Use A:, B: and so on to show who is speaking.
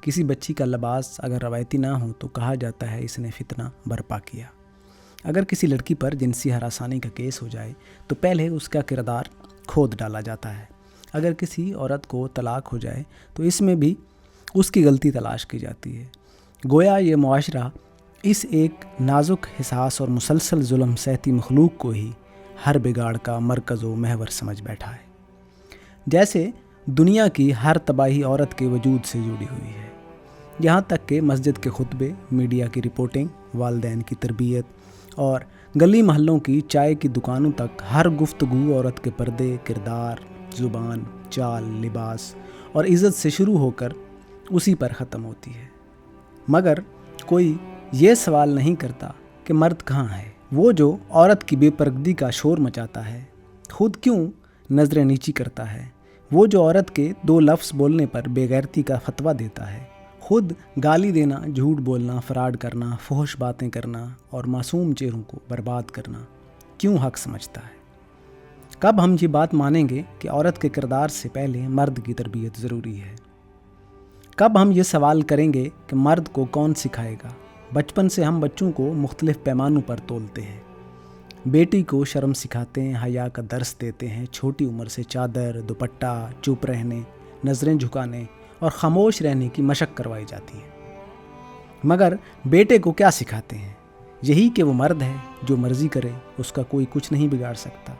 A: کسی بچی کا لباس اگر روایتی نہ ہو تو کہا جاتا ہے اس نے فتنہ برپا کیا۔ اگر کسی لڑکی پر جنسی ہراسانی کا کیس ہو جائے تو پہلے اس کا کردار کھود ڈالا جاتا ہے۔ اگر کسی عورت کو طلاق ہو جائے تو اس میں بھی اس کی غلطی تلاش کی جاتی ہے۔ گویا یہ معاشرہ اس ایک نازک، حساس اور مسلسل ظلم سہتی مخلوق کو ہی ہر بگاڑ کا مرکز و محور سمجھ بیٹھا ہے، جیسے دنیا کی ہر تباہی عورت کے وجود سے جڑی ہوئی ہے، یہاں تک کہ مسجد کے خطبے، میڈیا کی رپورٹنگ، والدین کی تربیت اور گلی محلوں کی چائے کی دکانوں تک ہر گفتگو عورت کے پردے، کردار، زبان، چال، لباس اور عزت سے شروع ہو کر اسی پر ختم ہوتی ہے۔ مگر کوئی یہ سوال نہیں کرتا کہ مرد کہاں ہے، وہ جو عورت کی بے پردگی کا شور مچاتا ہے، خود کیوں نظریں نیچی کرتا ہے، وہ جو عورت کے 2 لفظ بولنے پر بے غیرتی کا فتویٰ دیتا ہے، خود گالی دینا، جھوٹ بولنا، فراڈ کرنا، فحش باتیں کرنا اور معصوم چہروں کو برباد کرنا کیوں حق سمجھتا ہے؟ کب ہم یہ بات مانیں گے کہ عورت کے کردار سے پہلے مرد کی تربیت ضروری ہے؟ کب ہم یہ سوال کریں گے کہ مرد کو کون سکھائے گا؟ بچپن سے ہم بچوں کو مختلف پیمانوں پر تولتے ہیں۔ بیٹی کو شرم سکھاتے ہیں، حیا کا درس دیتے ہیں، چھوٹی عمر سے چادر، دوپٹہ، چپ رہنے، نظریں جھکانے اور خاموش رہنے کی مشق کروائی جاتی ہے۔ مگر بیٹے کو کیا سکھاتے ہیں؟ یہی کہ وہ مرد ہے، جو مرضی کرے، اس کا کوئی کچھ نہیں بگاڑ سکتا۔